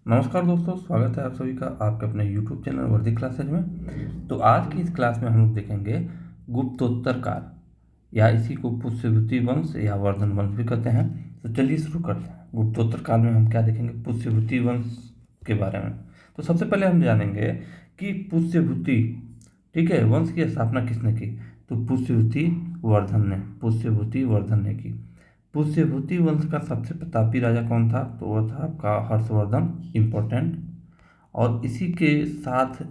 नमस्कार दोस्तों, स्वागत है आप सभी का आपके अपने YouTube चैनल वर्दी क्लासेज में। तो आज की इस क्लास में हम लोग देखेंगे गुप्तोत्तर काल, या इसी को पुष्यभूति वंश या वर्धन वंश भी कहते हैं। तो चलिए शुरू करते हैं। गुप्तोत्तर काल में हम क्या देखेंगे? पुष्यभूति वंश के बारे में। तो सबसे पहले हम जानेंगे कि पुष्यभूति, ठीक है, वंश की स्थापना किसने की? तो पुष्यभूति वर्धन ने की। पुष्यभूति वंश का सबसे प्रतापी राजा कौन था? तो वह था आपका हर्षवर्धन, इम्पोर्टेंट। और इसी के साथ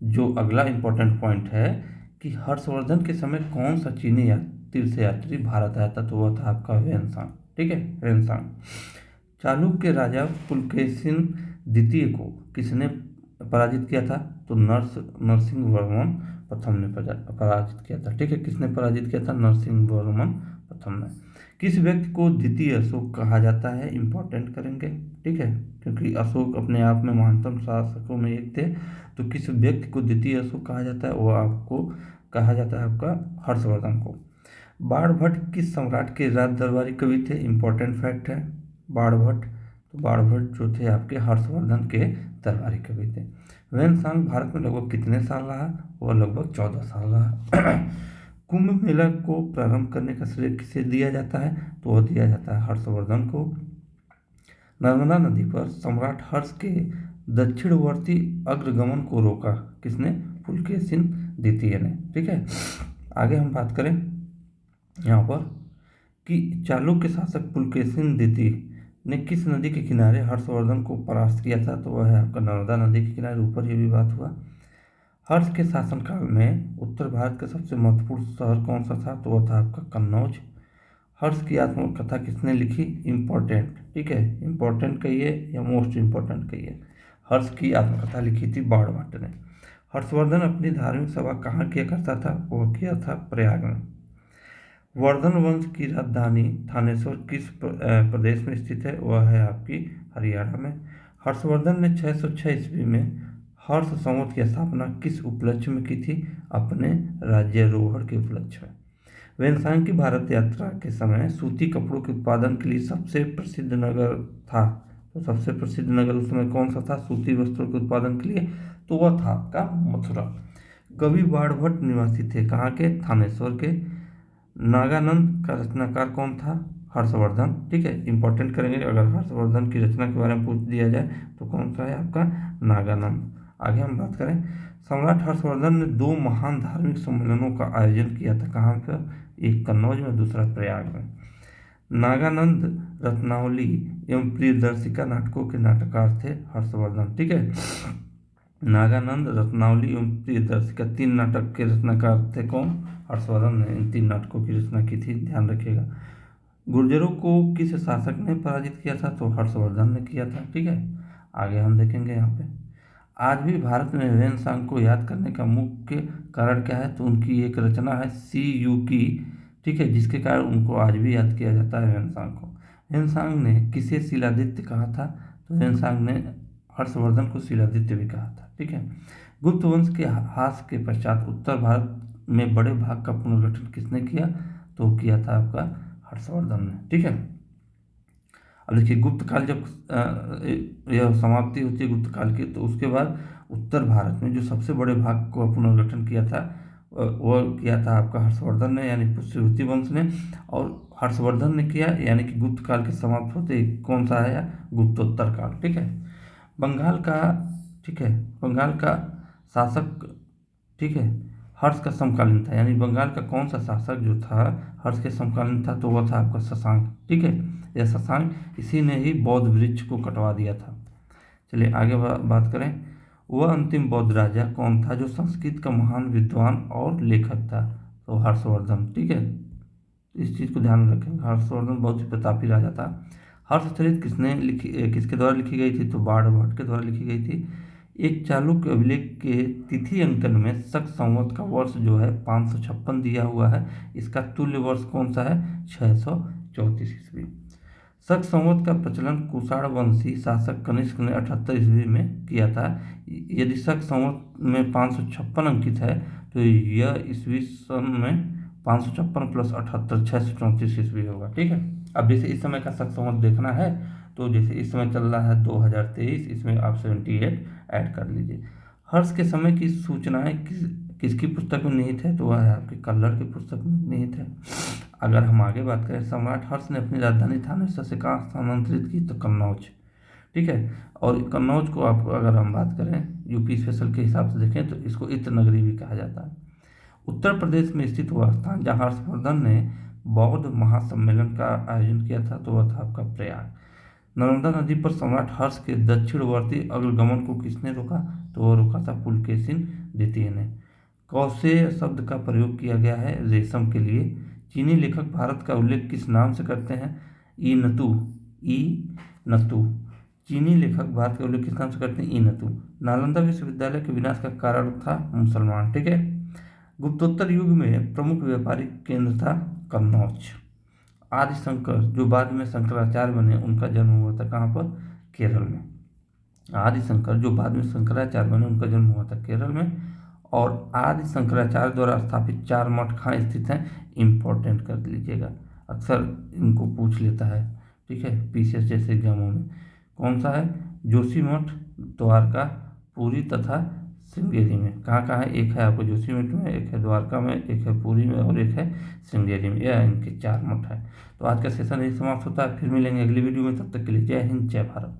जो अगला इम्पोर्टेंट पॉइंट है कि हर्षवर्धन के समय कौन सा चीनी तीर्थयात्री भारत आया था? तो वह था आपका वेनसांग, ठीक है, वेनसांग। चालुक्य राजा पुलकेशिन द्वितीय को किसने पराजित किया था? तो नरसिंहवर्मन प्रथम ने पराजित किया था, ठीक है। किसने पराजित किया था? नरसिंहवर्मन प्रथम ने। किस व्यक्ति को द्वितीय अशोक कहा जाता है? इंपॉर्टेंट करेंगे, ठीक है, क्योंकि अशोक अपने आप में महानतम शासकों में एक थे। तो किस व्यक्ति को द्वितीय अशोक कहा जाता है? वो आपको कहा जाता है आपका हर्षवर्धन को। बाणभट्ट किस सम्राट के राज दरबारी कवि थे? इंपॉर्टेंट फैक्ट है बाणभट्ट। तो बाणभट्ट जो थे आपके हर्षवर्धन के दरबारी कवि थे। वेनसांग भारत में लगभग कितने साल रहा? वह लगभग 14 साल रहा। कुंभ मेला को प्रारंभ करने का श्रेय किसे दिया जाता है? तो वह दिया जाता है हर्षवर्धन को। नर्मदा नदी पर सम्राट हर्ष के दक्षिणवर्ती अग्रगमन को रोका किसने? पुलकेशिन द्वितीय ने, ठीक है। आगे हम बात करें यहाँ पर कि चालुक्य शासक पुलकेशिन द्वितीय ने किस नदी के किनारे हर्षवर्धन को परास्त किया था? तो वह है आपका नर्मदा नदी के किनारे। ऊपर ये भी बात हुआ। हर्ष के शासनकाल में उत्तर भारत का सबसे महत्वपूर्ण शहर कौन सा था? तो वह था आपका कन्नौज। हर्ष की आत्मकथा किसने लिखी? इम्पोर्टेंट, ठीक है, इम्पोर्टेंट कहिए या मोस्ट इम्पोर्टेंट कहिए। हर्ष की आत्मकथा लिखी थी बाणभट्ट ने। हर्षवर्धन अपनी धार्मिक सभा कहाँ किया करता था? वह किया था प्रयाग में। वर्धन वंश की राजधानी थानेश्वर किस प्रदेश में स्थित है? वह है आपकी हरियाणा में। हर्षवर्धन ने 606 ईस्वी में हर्ष संवत की स्थापना किस उपलक्ष्य में की थी? अपने राज्यारोहण के उपलक्ष्य में। वेनसांग की भारत यात्रा के समय सूती कपड़ों के उत्पादन के लिए सबसे प्रसिद्ध नगर था। तो सबसे प्रसिद्ध नगर उस समय कौन सा था सूती वस्त्रों के उत्पादन के लिए? तो वह था आपका मथुरा। कवि बाणभट्ट निवासी थे कहाँ के? थानेश्वर के। नागानंद का रचनाकार कौन था? हर्षवर्धन, ठीक है, इंपॉर्टेंट करेंगे। अगर हर्षवर्धन की रचना के बारे में पूछ दिया जाए तो कौन सा है आपका? नागानंद। आगे हम बात करें, सम्राट हर्षवर्धन ने 2 महान धार्मिक सम्मेलनों का आयोजन किया था कहाँ पर? एक कन्नौज में, दूसरा प्रयाग में। नागानंद रत्नावली एवं प्रियदर्शिका नाटकों के नाटककार थे हर्षवर्धन, ठीक है। नागानंद, रत्नावली एवं प्रियदर्शिका 3 नाटक के रचनाकार थे कौन? हर्षवर्धन ने इन 3 नाटकों की रचना की थी, ध्यान रखिएगा। गुर्जरों को किस शासक ने पराजित किया था? तो हर्षवर्धन ने किया था, ठीक है। आगे हम देखेंगे यहाँ पे, आज भी भारत में वेनसांग को याद करने का मुख्य कारण क्या है? तो उनकी एक रचना है सी यू की, ठीक है, जिसके कारण उनको आज भी याद किया जाता है वेनसांग को। वेनसांग ने किसे शिलादित्य कहा था? तो वेनसांग ने हर्षवर्धन को शिलादित्य भी कहा था, ठीक है। गुप्त वंश के ह्रास के पश्चात उत्तर भारत में बड़े भाग का पुनर्गठन किसने किया? तो किया था आपका हर्षवर्धन ने, ठीक है। अब देखिए, गुप्त काल जब यह समाप्ति होती है गुप्त काल की, तो उसके बाद उत्तर भारत में जो सबसे बड़े भाग को पुनर्गठन किया था वह किया था आपका हर्षवर्धन ने, यानी पुष्यभूति वंश ने। और हर्षवर्धन ने किया, यानी कि गुप्त काल के समाप्त होते ही कौन सा है? गुप्तोत्तर काल, ठीक है। बंगाल का, ठीक है, बंगाल का शासक, ठीक है, हर्ष का समकालीन था, यानी बंगाल का कौन सा शासक जो था हर्ष के समकालीन था? तो वह था आपका शशांक, ठीक है। यह शशांक, इसी ने ही बौद्ध वृक्ष को कटवा दिया था। चलिए आगे बात करें, वह अंतिम बौद्ध राजा कौन था जो संस्कृत का महान विद्वान और लेखक था? तो हर्षवर्धन, ठीक है, इस चीज़ को ध्यान रखें। हर्षवर्धन बहुत ही प्रतापी राजा था। हर्षचरित किसके द्वारा लिखी गई थी? तो बाणभट्ट के द्वारा लिखी गई थी। एक चालुक्य अभिलेख के तिथि अंकन में शक संवत का वर्ष जो है 556 दिया हुआ है। इसका तुल्य वर्ष कौन सा है? 634 ईस्वी। शक संवत का प्रचलन कुषाण वंशी शासक कनिष्क ने 78 ईस्वी में किया था। यदि शक संवत में 556 अंकित है तो यह ईस्वी सन में 556 + 78 634 ईस्वी होगा, ठीक है। अब जैसे इस समय का शक संवत देखना है तो जैसे इस समय चल रहा है 2023, इसमें आप 78 ऐड कर लीजिए। हर्ष के समय की सूचनाएं किसकी पुस्तक में निहित है, तो वह है आपके कल्लर की पुस्तक में निहित है। अगर हम आगे बात करें, सम्राट हर्ष ने अपनी राजधानी थानेसर से कहाँ स्थानांतरित की, तो कन्नौज। ठीक है। और कन्नौज को आप अगर हम बात करें यूपी स्पेशल के हिसाब से देखें तो इसको इत्र नगरी भी कहा जाता है। उत्तर प्रदेश में स्थित वह स्थान जहाँ हर्षवर्धन ने बौद्ध महासम्मेलन का आयोजन किया था, तो वह था आपका प्रयाग। नर्मदा नदी पर सम्राट हर्ष के दक्षिणवर्ती अग्रगमन को किसने रोका, तो वह रोका था पुलकेशिन द्वितीय ने। कौशेय शब्द का प्रयोग किया गया है रेशम के लिए। चीनी लेखक भारत का उल्लेख किस नाम से करते हैं, ई नतु। ई नतु। चीनी लेखक भारत का उल्लेख किस नाम से करते हैं, ई नतु। नालंदा विश्वविद्यालय के विनाश का कारण था मुसलमान। ठीक है। गुप्तोत्तर युग में प्रमुख व्यापारिक केंद्र था कन्नौज। आदि शंकर जो बाद में शंकराचार्य बने, उनका जन्म हुआ था कहाँ पर, केरल में। आदि शंकर जो बाद में शंकराचार्य बने, उनका जन्म हुआ था केरल में। और आदि शंकराचार्य द्वारा स्थापित 4 मठ कहाँ स्थित हैं, इंपॉर्टेंट कर लीजिएगा, अक्सर इनको पूछ लेता है। ठीक है, पीसीएस जैसे एग्जामों में। कौन सा है, जोशीमठ, द्वारका, पुरी तथा श्रृंगेरी में। कहाँ कहाँ है, एक है आपको जोशीमठ में, एक है द्वारका में, एक है पुरी में और एक है श्रृंगेरी में। यह इनके 4 मठ है। तो आज का सेशन यही समाप्त होता है, फिर मिलेंगे अगली वीडियो में। तब तक के लिए जय हिंद, जय भारत।